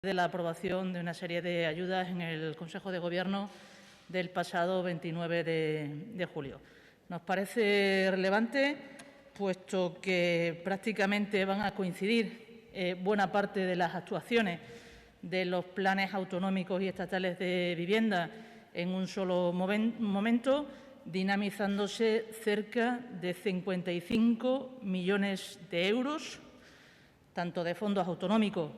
de la aprobación de una serie de ayudas en el Consejo de Gobierno del pasado 29 de julio. Nos parece relevante, puesto que prácticamente van a coincidir buena parte de las actuaciones de los planes autonómicos y estatales de vivienda en un solo momento, dinamizándose cerca de 55 millones de euros, tanto de fondos autonómicos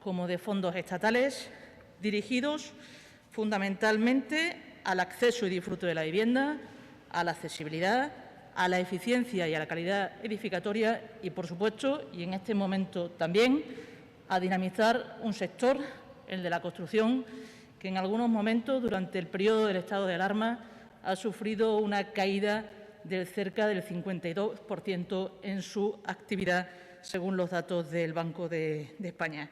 como de fondos estatales, dirigidos fundamentalmente al acceso y disfrute de la vivienda, a la accesibilidad, a la eficiencia y a la calidad edificatoria y, por supuesto, y en este momento también, a dinamizar un sector, el de la construcción, que en algunos momentos, durante el periodo del estado de alarma, ha sufrido una caída de cerca del 52% en su actividad, según los datos del Banco de España.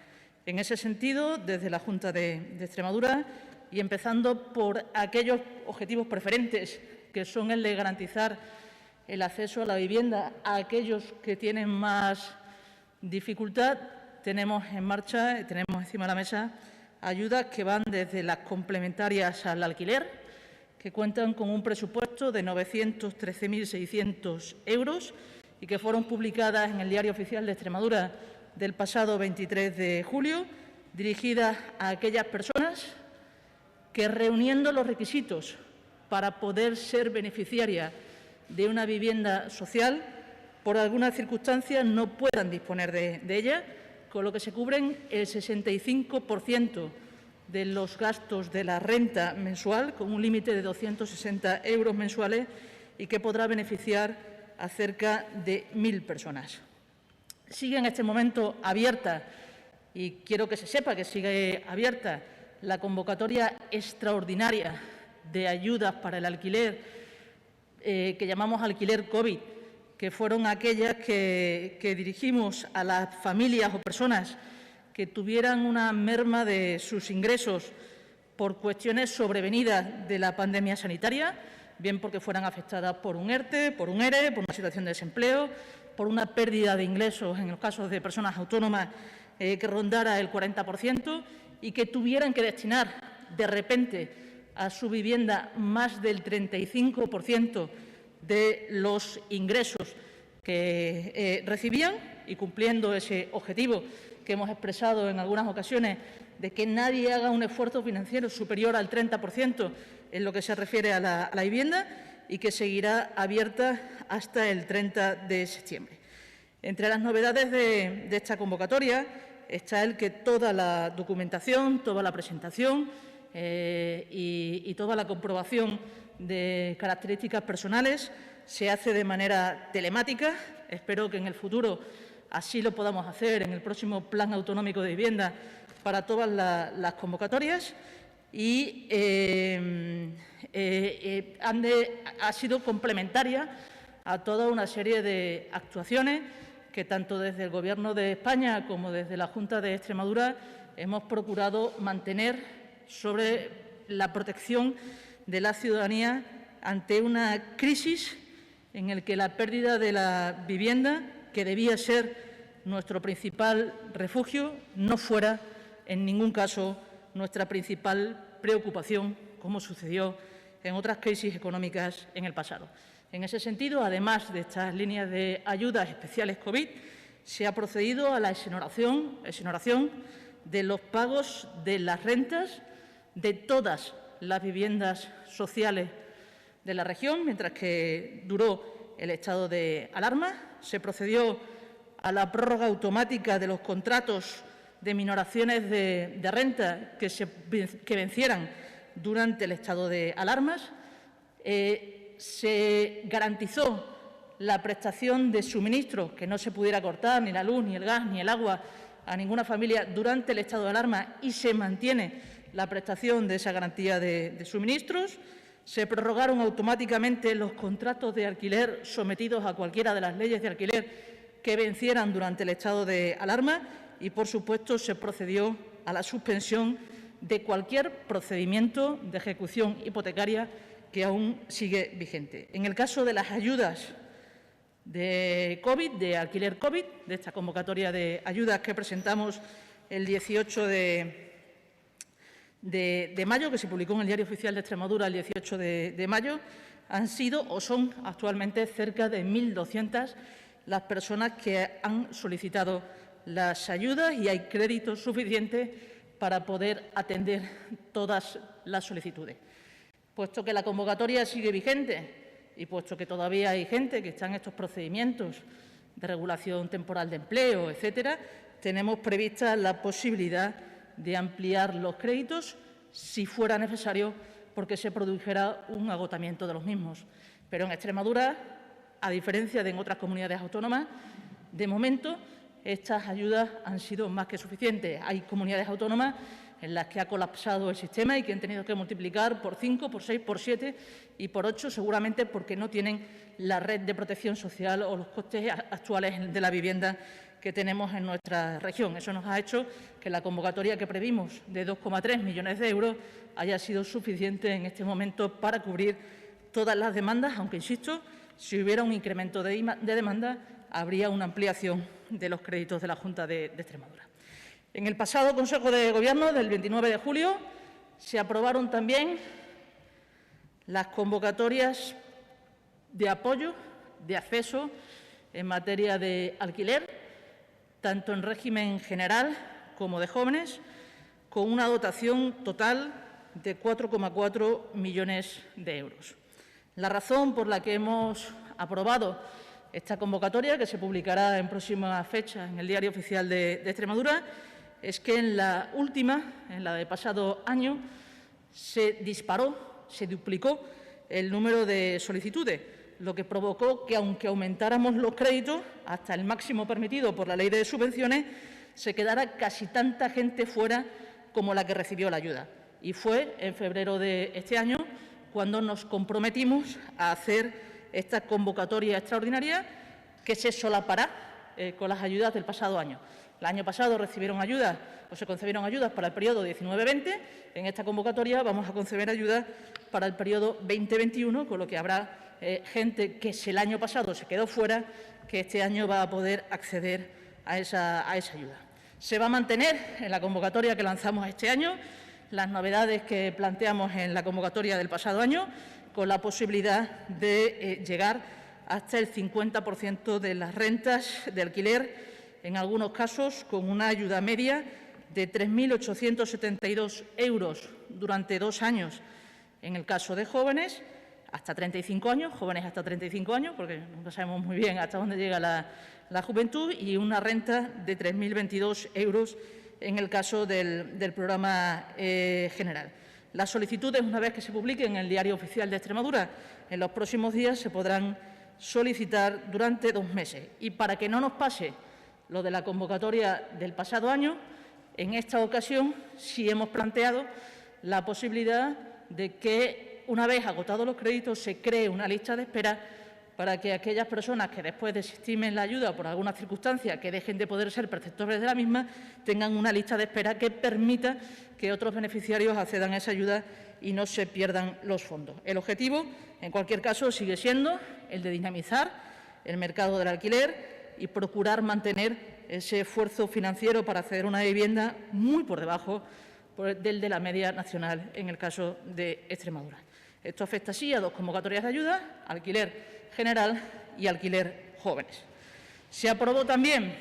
En ese sentido, desde la Junta de Extremadura, y empezando por aquellos objetivos preferentes, que son el de garantizar el acceso a la vivienda a aquellos que tienen más dificultad, tenemos en marcha, tenemos encima de la mesa ayudas que van desde las complementarias al alquiler, que cuentan con un presupuesto de 913.600 euros y que fueron publicadas en el Diario Oficial de Extremadura del pasado 23 de julio, dirigidas a aquellas personas que, reuniendo los requisitos para poder ser beneficiarias de una vivienda social, por algunas circunstancias no puedan disponer de ella, con lo que se cubren el 65% de los gastos de la renta mensual, con un límite de 260 euros mensuales, y que podrá beneficiar a cerca de 1.000 personas. Sigue en este momento abierta, y quiero que se sepa que sigue abierta, la convocatoria extraordinaria de ayudas para el alquiler, que llamamos alquiler COVID, que fueron aquellas que dirigimos a las familias o personas que tuvieran una merma de sus ingresos por cuestiones sobrevenidas de la pandemia sanitaria, bien porque fueran afectadas por un ERTE, por un ERE, por una situación de desempleo, por una pérdida de ingresos en los casos de personas autónomas que rondara el 40% y que tuvieran que destinar de repente a su vivienda más del 35% de los ingresos que recibían, y cumpliendo ese objetivo que hemos expresado en algunas ocasiones de que nadie haga un esfuerzo financiero superior al 30% en lo que se refiere a la vivienda, y que seguirá abierta hasta el 30 de septiembre. Entre las novedades de esta convocatoria está el que toda la documentación, toda la presentación y toda la comprobación de características personales se hace de manera telemática. Espero que en el futuro así lo podamos hacer en el próximo Plan Autonómico de Vivienda para todas las convocatorias, y ha sido complementaria a toda una serie de actuaciones que tanto desde el Gobierno de España como desde la Junta de Extremadura hemos procurado mantener sobre la protección de la ciudadanía ante una crisis en la que la pérdida de la vivienda, que debía ser nuestro principal refugio, no fuera en ningún caso nuestra principal preocupación, como sucedió en otras crisis económicas en el pasado. En ese sentido, además de estas líneas de ayudas especiales COVID, se ha procedido a la exoneración de los pagos de las rentas de todas las viviendas sociales de la región, mientras que duró el estado de alarma. Se procedió a la prórroga automática de los contratos de minoraciones de renta que vencieran durante el estado de alarmas. Se garantizó la prestación de suministros, que no se pudiera cortar ni la luz, ni el gas, ni el agua a ninguna familia durante el estado de alarma, y se mantiene la prestación de esa garantía de suministros. Se prorrogaron automáticamente los contratos de alquiler sometidos a cualquiera de las leyes de alquiler que vencieran durante el estado de alarma, y, por supuesto, se procedió a la suspensión de cualquier procedimiento de ejecución hipotecaria que aún sigue vigente. En el caso de las ayudas de COVID, de alquiler COVID, de esta convocatoria de ayudas que presentamos el 18 de mayo, que se publicó en el Diario Oficial de Extremadura el 18 de mayo, han sido o son actualmente cerca de 1.200 las personas que han solicitado las ayudas y hay créditos suficientes para poder atender todas las solicitudes. Puesto que la convocatoria sigue vigente y puesto que todavía hay gente que está en estos procedimientos de regulación temporal de empleo, etcétera, tenemos prevista la posibilidad de ampliar los créditos si fuera necesario porque se produjera un agotamiento de los mismos. Pero en Extremadura, a diferencia de en otras comunidades autónomas, de momento estas ayudas han sido más que suficientes. Hay comunidades autónomas en las que ha colapsado el sistema y que han tenido que multiplicar por 5, por 6, por 7 y por 8, seguramente porque no tienen la red de protección social o los costes actuales de la vivienda que tenemos en nuestra región. Eso nos ha hecho que la convocatoria que previmos de 2,3 millones de euros haya sido suficiente en este momento para cubrir todas las demandas, aunque, insisto, si hubiera un incremento de demanda, habría una ampliación de los créditos de la Junta de Extremadura. En el pasado Consejo de Gobierno del 29 de julio se aprobaron también las convocatorias de apoyo, de acceso en materia de alquiler, tanto en régimen general como de jóvenes, con una dotación total de 4,4 millones de euros. La razón por la que hemos aprobado esta convocatoria, que se publicará en próximas fechas en el Diario Oficial de Extremadura, es que en la última, en la del pasado año, se disparó, se duplicó el número de solicitudes, lo que provocó que, aunque aumentáramos los créditos hasta el máximo permitido por la Ley de Subvenciones, se quedara casi tanta gente fuera como la que recibió la ayuda. Y fue en febrero de este año cuando nos comprometimos a hacer esta convocatoria extraordinaria que se solapará con las ayudas del pasado año. El año pasado recibieron ayudas o se concedieron ayudas para el periodo 19-20. En esta convocatoria vamos a conceder ayudas para el periodo 2021, con lo que habrá gente que si el año pasado se quedó fuera, que este año va a poder acceder a esa ayuda. Se va a mantener en la convocatoria que lanzamos este año las novedades que planteamos en la convocatoria del pasado año, con la posibilidad de llegar hasta el 50% de las rentas de alquiler, en algunos casos con una ayuda media de 3.872 euros durante 2 años. En el caso de jóvenes, hasta 35 años, jóvenes hasta 35 años, porque nunca sabemos muy bien hasta dónde llega la juventud, y una renta de 3.022 euros en el caso del programa general. Las solicitudes, una vez que se publiquen en el Diario Oficial de Extremadura, en los próximos días se podrán solicitar durante 2 meses. Y para que no nos pase lo de la convocatoria del pasado año, en esta ocasión sí hemos planteado la posibilidad de que, una vez agotados los créditos, se cree una lista de espera para que aquellas personas que después desestimen la ayuda por alguna circunstancia, que dejen de poder ser perceptores de la misma, tengan una lista de espera que permita que otros beneficiarios accedan a esa ayuda y no se pierdan los fondos. El objetivo, en cualquier caso, sigue siendo el de dinamizar el mercado del alquiler y procurar mantener ese esfuerzo financiero para acceder a una vivienda muy por debajo del de la media nacional en el caso de Extremadura. Esto afecta así a 2 convocatorias de ayuda, alquiler general y alquiler jóvenes. Se aprobó también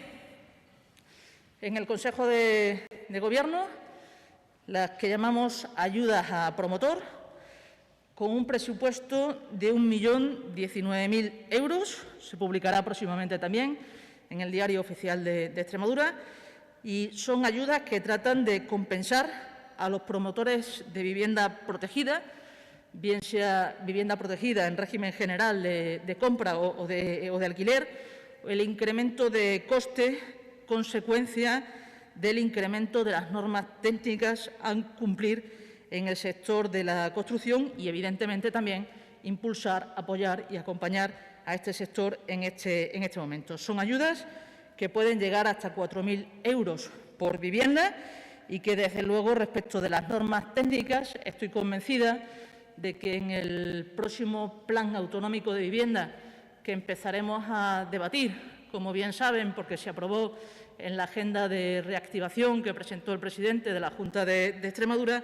en el Consejo de Gobierno las que llamamos ayudas a promotor, con un presupuesto de 1.019.000 euros. Se publicará próximamente también en el Diario Oficial de Extremadura, y son ayudas que tratan de compensar a los promotores de vivienda protegida, bien sea vivienda protegida en régimen general de compra o de alquiler, el incremento de coste consecuencia del incremento de las normas técnicas a cumplir en el sector de la construcción y, evidentemente, también impulsar, apoyar y acompañar a este sector en este momento. Son ayudas que pueden llegar hasta 4.000 euros por vivienda y que, desde luego, respecto de las normas técnicas, estoy convencida de que en el próximo Plan Autonómico de Vivienda, que empezaremos a debatir, como bien saben, porque se aprobó en la agenda de reactivación que presentó el presidente de la Junta de Extremadura,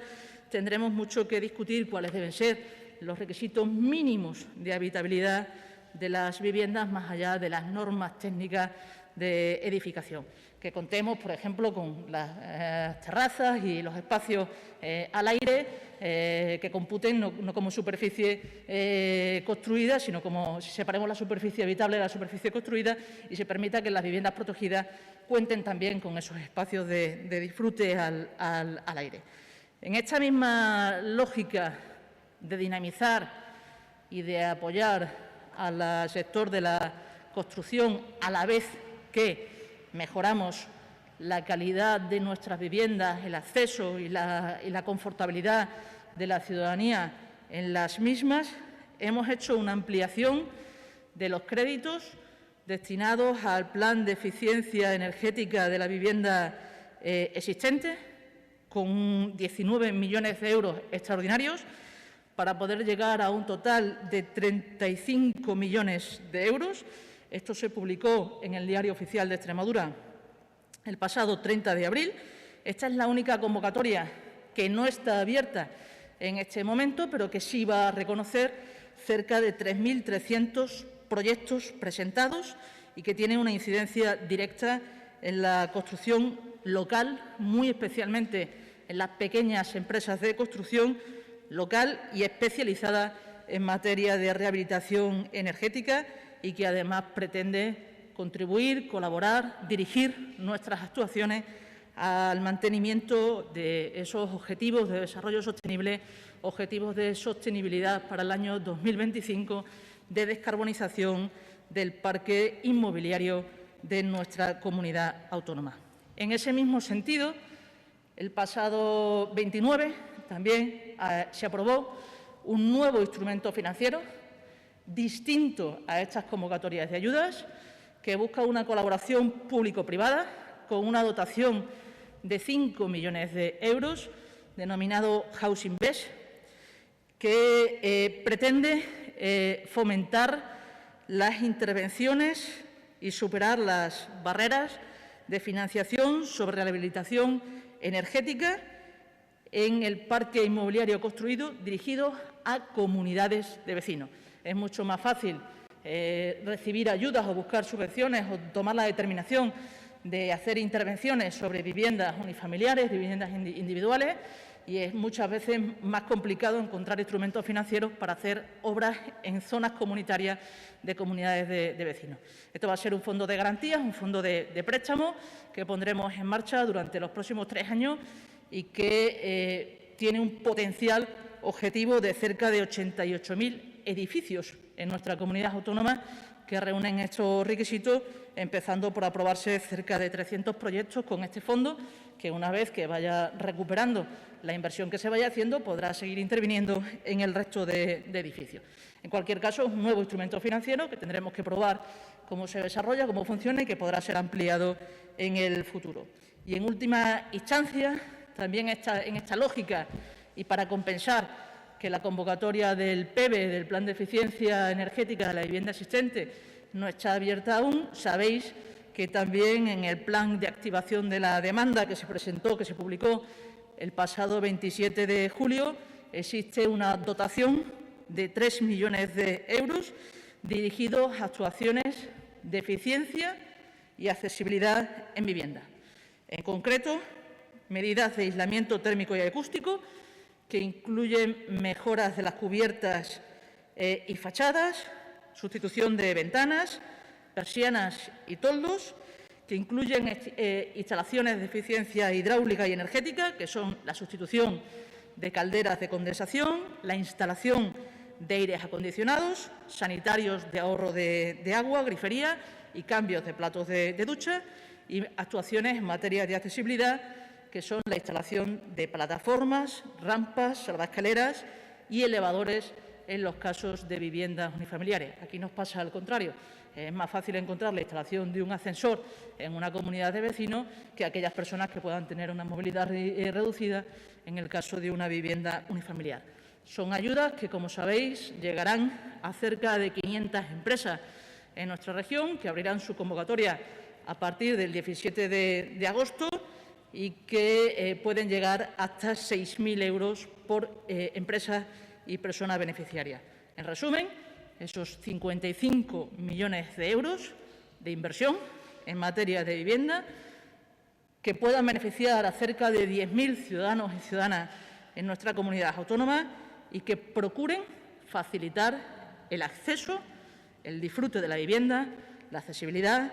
tendremos mucho que discutir cuáles deben ser los requisitos mínimos de habitabilidad de las viviendas, más allá de las normas técnicas de edificación. Que contemos, por ejemplo, con las terrazas y los espacios al aire, que computen no como superficie construida, sino como si separemos la superficie habitable de la superficie construida y se permita que las viviendas protegidas cuenten también con esos espacios de disfrute al aire. En esta misma lógica de dinamizar y de apoyar al sector de la construcción, a la vez que mejoramos la calidad de nuestras viviendas, el acceso y la confortabilidad de la ciudadanía en las mismas, hemos hecho una ampliación de los créditos destinados al Plan de Eficiencia Energética de la vivienda existente, con 19 millones de euros extraordinarios, para poder llegar a un total de 35 millones de euros. Esto se publicó en el Diario Oficial de Extremadura el pasado 30 de abril. Esta es la única convocatoria que no está abierta en este momento, pero que sí va a reconocer cerca de 3.300 proyectos presentados y que tienen una incidencia directa en la construcción local, muy especialmente en las pequeñas empresas de construcción local y especializada en materia de rehabilitación energética y que además pretende contribuir, colaborar, dirigir nuestras actuaciones al mantenimiento de esos objetivos de desarrollo sostenible, objetivos de sostenibilidad para el año 2025, de descarbonización del parque inmobiliario de nuestra comunidad autónoma. En ese mismo sentido, el pasado 29 también se aprobó un nuevo instrumento financiero distinto a estas convocatorias de ayudas, que busca una colaboración público-privada con una dotación de 5 millones de euros, denominado Housing Best, que pretende fomentar las intervenciones y superar las barreras de financiación sobre rehabilitación energética en el parque inmobiliario construido dirigido a comunidades de vecinos. Es mucho más fácil recibir ayudas o buscar subvenciones o tomar la determinación de hacer intervenciones sobre viviendas unifamiliares, viviendas individuales, y es muchas veces más complicado encontrar instrumentos financieros para hacer obras en zonas comunitarias de comunidades de vecinos. Esto va a ser un fondo de garantías, un fondo de préstamo que pondremos en marcha durante los próximos 3 años y que tiene un potencial objetivo de cerca de 88.000 edificios en nuestra comunidad autónoma que reúnen estos requisitos, empezando por aprobarse cerca de 300 proyectos con este fondo, que una vez que vaya recuperando la inversión que se vaya haciendo, podrá seguir interviniendo en el resto de edificios. En cualquier caso, es un nuevo instrumento financiero que tendremos que probar cómo se desarrolla, cómo funciona y que podrá ser ampliado en el futuro. Y en última instancia, también en esta lógica y para compensar que la convocatoria del PEVE, del Plan de Eficiencia Energética de la Vivienda Existente, no está abierta aún, sabéis que también en el Plan de Activación de la Demanda que se presentó, que se publicó el pasado 27 de julio, existe una dotación de 3 millones de euros dirigidos a actuaciones de eficiencia y accesibilidad en vivienda. En concreto, medidas de aislamiento térmico y acústico, que incluyen mejoras de las cubiertas y fachadas, sustitución de ventanas, persianas y toldos, que incluyen instalaciones de eficiencia hidráulica y energética, que son la sustitución de calderas de condensación, la instalación de aires acondicionados, sanitarios de ahorro de agua, grifería y cambios de platos de ducha, y actuaciones en materia de accesibilidad, que son la instalación de plataformas, rampas, salvaescaleras y elevadores en los casos de viviendas unifamiliares. Aquí nos pasa al contrario. Es más fácil encontrar la instalación de un ascensor en una comunidad de vecinos que aquellas personas que puedan tener una movilidad reducida en el caso de una vivienda unifamiliar. Son ayudas que, como sabéis, llegarán a cerca de 500 empresas en nuestra región, que abrirán su convocatoria a partir del 17 de agosto y que pueden llegar hasta 6.000 euros por empresas y personas beneficiarias. En resumen, esos 55 millones de euros de inversión en materia de vivienda que puedan beneficiar a cerca de 10.000 ciudadanos y ciudadanas en nuestra comunidad autónoma y que procuren facilitar el acceso, el disfrute de la vivienda, la accesibilidad,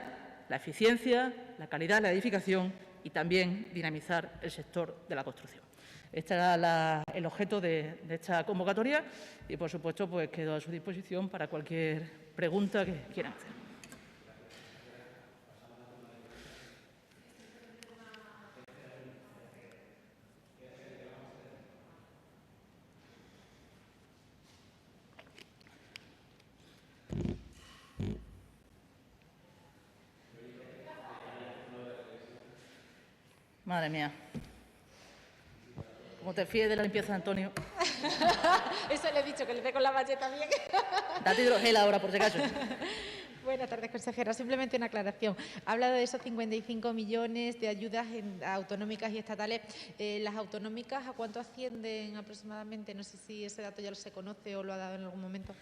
la eficiencia, la calidad de la edificación y también dinamizar el sector de la construcción. Este era el objeto de esta convocatoria y, por supuesto, pues quedo a su disposición para cualquier pregunta que quieran hacer. Madre mía. Como te fíes de la limpieza, Antonio. Eso le he dicho, que le dé con la malleta bien. Date hidrogel ahora, por si acaso. Buenas tardes, consejera. Simplemente una aclaración. Ha hablado de esos 55 millones de ayudas autonómicas y estatales. ¿Las autonómicas a cuánto ascienden aproximadamente? No sé si ese dato ya se conoce o lo ha dado en algún momento.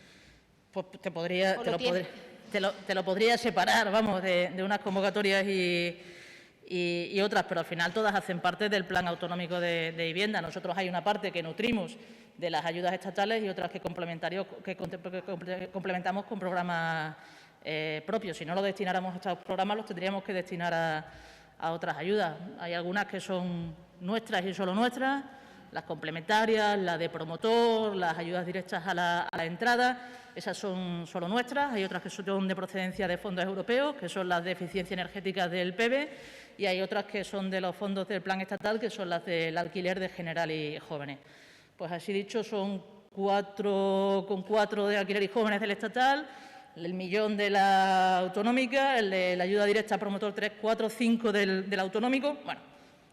Pues te lo podría separar, vamos, de unas convocatorias y otras, pero al final todas hacen parte del Plan Autonómico de Vivienda. Nosotros hay una parte que nutrimos de las ayudas estatales y otras que complementamos con programas propios. Si no lo destináramos a estos programas, los tendríamos que destinar a otras ayudas. Hay algunas que son nuestras y solo nuestras, las complementarias, la de promotor, las ayudas directas a la entrada, esas son solo nuestras. Hay otras que son de procedencia de fondos europeos, que son las de eficiencia energética del PEVE, y hay otras que son de los fondos del Plan Estatal, que son las del alquiler de General y Jóvenes. Pues así dicho, son 4,4 de alquiler y jóvenes del estatal, el 1 millón de la autonómica, el de la ayuda directa a promotor 3, 4, 5 del autonómico. Bueno,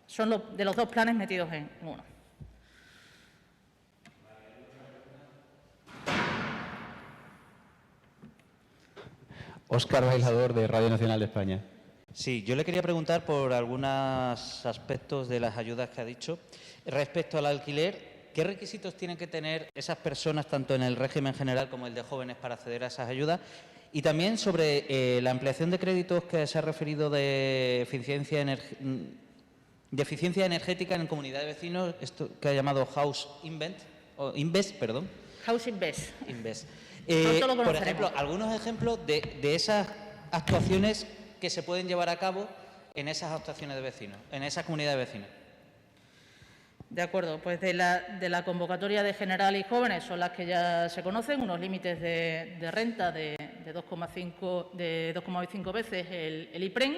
son de los dos planes metidos en uno. Óscar Bailador, de Radio Nacional de España. Sí, yo le quería preguntar por algunos aspectos de las ayudas que ha dicho. Respecto al alquiler, ¿qué requisitos tienen que tener esas personas, tanto en el régimen general como el de jóvenes, para acceder a esas ayudas? Y también sobre la ampliación de créditos que se ha referido de eficiencia energética en comunidad de vecinos, esto que ha llamado House Invest, perdón. House Invest. Por ejemplo, algunos ejemplos de esas actuaciones que se pueden llevar a cabo en esas actuaciones de vecinos, en esas comunidades de vecinos. De acuerdo, pues de la convocatoria de General y Jóvenes son las que ya se conocen, unos límites de renta de 2,5 veces el IPREN,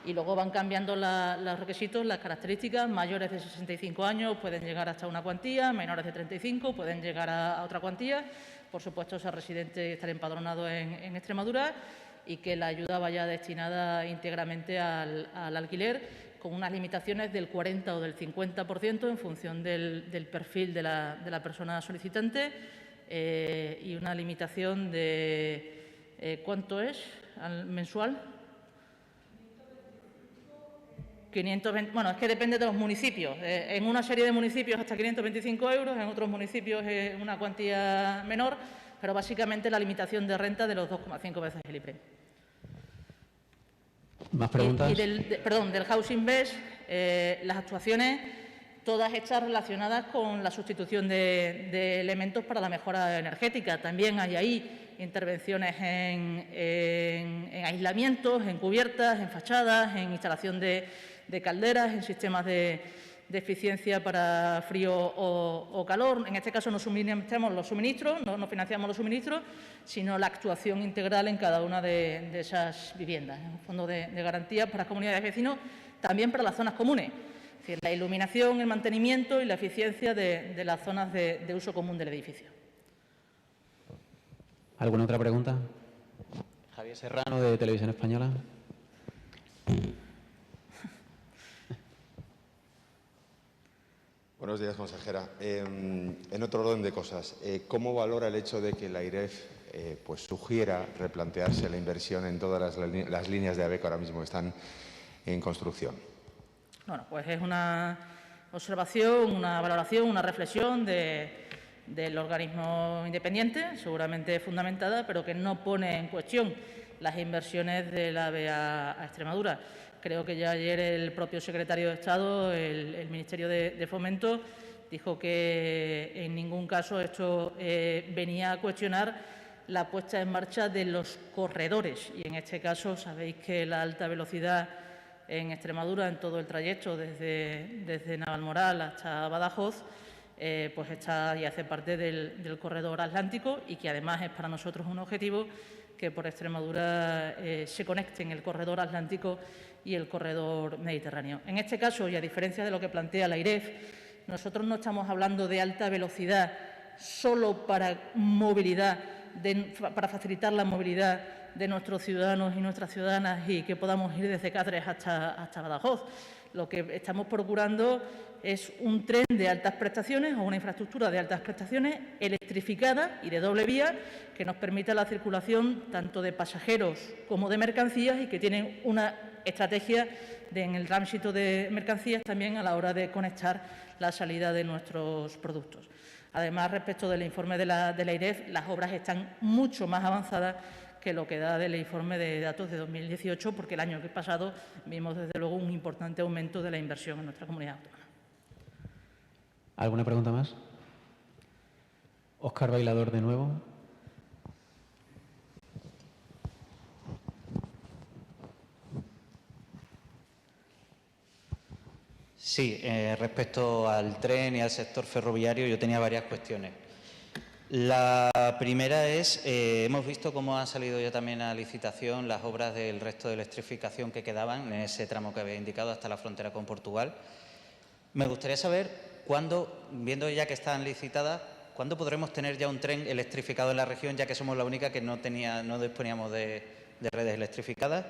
y luego van cambiando los requisitos, las características. Mayores de 65 años pueden llegar hasta una cuantía, menores de 35 pueden llegar a otra cuantía. Por supuesto, ser residente y estar empadronado en Extremadura, y que la ayuda vaya destinada íntegramente al alquiler, con unas limitaciones del 40 o del 50% en función del perfil de la persona solicitante, y una limitación de ¿cuánto es mensual? 520, bueno, es que depende de los municipios. En una serie de municipios hasta 525 euros, en otros municipios una cuantía menor, pero básicamente la limitación de renta de los 2,5 veces el IPREN. ¿Más preguntas? Y del House Invest, las actuaciones, todas estas relacionadas con la sustitución de elementos para la mejora energética. También hay ahí intervenciones en aislamientos, en cubiertas, en fachadas, en instalación de calderas, en sistemas de eficiencia para frío o calor. En este caso no suministramos los suministros, no financiamos los suministros, sino la actuación integral en cada una de esas viviendas. Es un fondo de garantía para las comunidades de vecinos, también para las zonas comunes. Es decir, la iluminación, el mantenimiento y la eficiencia de las zonas de uso común del edificio. ¿Alguna otra pregunta? Javier Serrano, de Televisión Española. Buenos días, consejera. En otro orden de cosas, ¿cómo valora el hecho de que la AIREF pues sugiera replantearse la inversión en todas las líneas de AVE que ahora mismo están en construcción. Bueno, pues es una observación, una valoración, una reflexión del organismo independiente, seguramente fundamentada, pero que no pone en cuestión las inversiones del AVE a Extremadura. Creo que ya ayer el propio secretario de Estado, el Ministerio de Fomento, dijo que en ningún caso esto venía a cuestionar la puesta en marcha de los corredores. Y en este caso sabéis que la alta velocidad en Extremadura, en todo el trayecto desde Navalmoral hasta Badajoz, pues está y hace parte del corredor atlántico, y que además es para nosotros un objetivo que por Extremadura se conecten el corredor atlántico y el corredor mediterráneo. En este caso, y a diferencia de lo que plantea la AIREF, nosotros no estamos hablando de alta velocidad solo para movilidad, para facilitar la movilidad de nuestros ciudadanos y nuestras ciudadanas y que podamos ir desde Cáceres hasta Badajoz. Lo que estamos procurando es un tren de altas prestaciones o una infraestructura de altas prestaciones electrificada y de doble vía que nos permita la circulación tanto de pasajeros como de mercancías y que tienen una estrategia en el tránsito de mercancías también a la hora de conectar la salida de nuestros productos. Además, respecto del informe de la AIREF, las obras están mucho más avanzadas que lo que da del informe de datos de 2018, porque el año pasado vimos, desde luego, un importante aumento de la inversión en nuestra comunidad autónoma. ¿Alguna pregunta más? Óscar Bailador, de nuevo. Sí, respecto al tren y al sector ferroviario, yo tenía varias cuestiones. La primera es, hemos visto cómo han salido ya también a licitación las obras del resto de electrificación que quedaban en ese tramo que había indicado hasta la frontera con Portugal. Me gustaría saber cuándo, viendo ya que están licitadas, cuándo podremos tener ya un tren electrificado en la región, ya que somos la única que no disponíamos de redes electrificadas.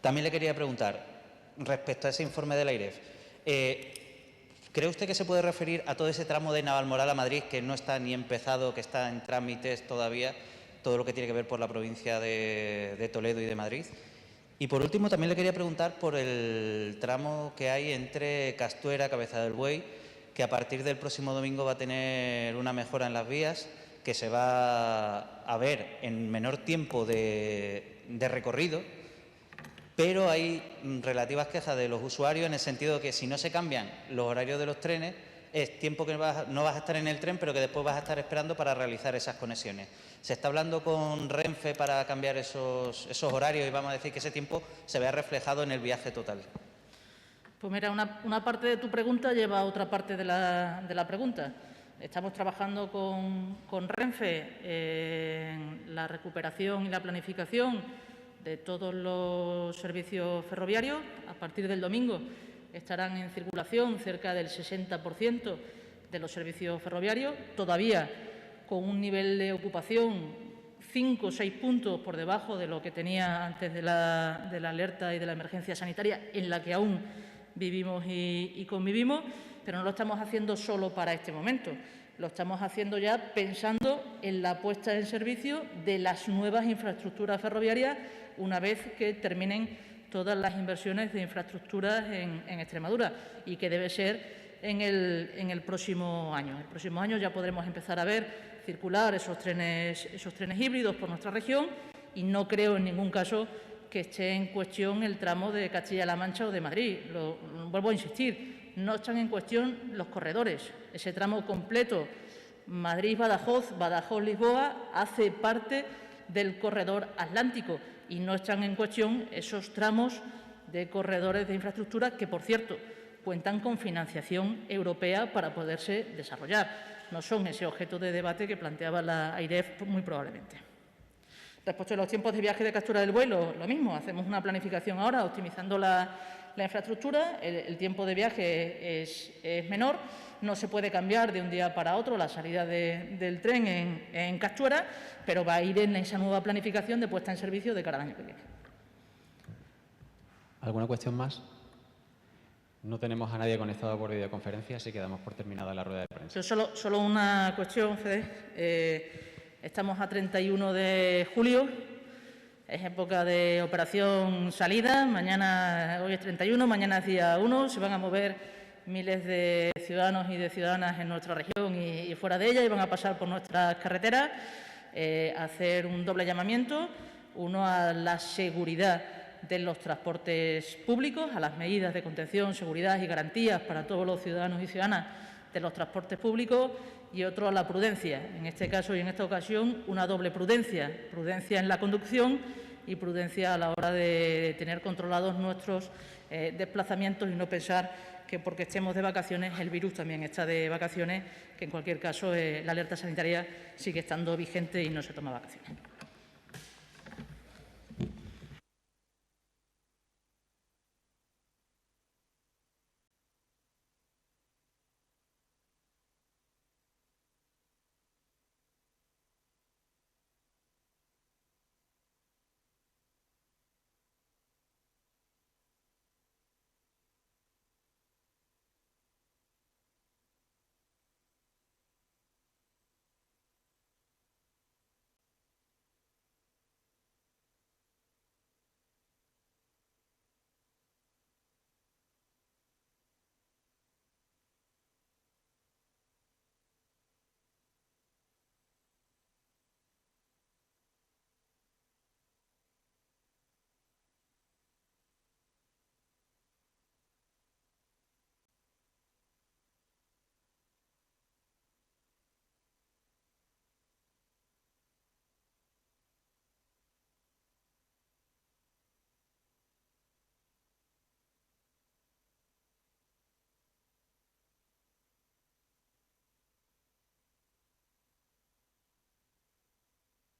También le quería preguntar, respecto a ese informe de la AIREF, ¿cree usted que se puede referir a todo ese tramo de Navalmoral a Madrid que no está ni empezado, que está en trámites todavía, todo lo que tiene que ver por la provincia de Toledo y de Madrid? Y por último, también le quería preguntar por el tramo que hay entre Castuera, Cabeza del Buey, que a partir del próximo domingo va a tener una mejora en las vías, que se va a ver en menor tiempo de recorrido, pero hay relativas quejas de los usuarios en el sentido de que si no se cambian los horarios de los trenes, es tiempo que no vas a estar en el tren, pero que después vas a estar esperando para realizar esas conexiones. ¿Se está hablando con Renfe para cambiar esos horarios y vamos a decir que ese tiempo se vea reflejado en el viaje total? Pues mira, una parte de tu pregunta lleva a otra parte de la pregunta. Estamos trabajando con Renfe en la recuperación y la planificación de todos los servicios ferroviarios. A partir del domingo estarán en circulación cerca del 60% de los servicios ferroviarios, todavía con un nivel de ocupación 5 o 6 puntos por debajo de lo que tenía antes de la alerta y de la emergencia sanitaria, en la que aún vivimos y convivimos, pero no lo estamos haciendo solo para este momento. Lo estamos haciendo ya pensando en la puesta en servicio de las nuevas infraestructuras ferroviarias una vez que terminen todas las inversiones de infraestructuras en Extremadura, y que debe ser en el próximo año. El próximo año ya podremos empezar a ver circular esos trenes híbridos por nuestra región, y no creo en ningún caso que esté en cuestión el tramo de Castilla-La Mancha o de Madrid. Vuelvo a insistir, no están en cuestión los corredores. Ese tramo completo Madrid-Badajoz, Badajoz-Lisboa, hace parte del corredor atlántico, y no están en cuestión esos tramos de corredores de infraestructura que, por cierto, cuentan con financiación europea para poderse desarrollar. No son ese objeto de debate que planteaba la AIREF muy probablemente. Respecto a los tiempos de viaje de Castuera del Buey, lo mismo. Hacemos una planificación ahora optimizando la infraestructura. El tiempo de viaje es menor. No se puede cambiar de un día para otro la salida del tren en Castuera, pero va a ir en esa nueva planificación de puesta en servicio de cara al año que viene. ¿Alguna cuestión más? No tenemos a nadie conectado por videoconferencia, así que damos por terminada la rueda de prensa. Solo una cuestión, Fede. Estamos a 31 de julio, es época de operación salida. Mañana, hoy es 31, mañana es día 1. Se van a mover miles de ciudadanos y de ciudadanas en nuestra región y fuera de ella y van a pasar por nuestras carreteras. Hacer un doble llamamiento, uno a la seguridad de los transportes públicos, a las medidas de contención, seguridad y garantías para todos los ciudadanos y ciudadanas de los transportes públicos, y otro a la prudencia. En este caso y en esta ocasión, una doble prudencia. Prudencia en la conducción y prudencia a la hora de tener controlados nuestros desplazamientos y no pensar que porque estemos de vacaciones el virus también está de vacaciones, que en cualquier caso la alerta sanitaria sigue estando vigente y no se toma vacaciones.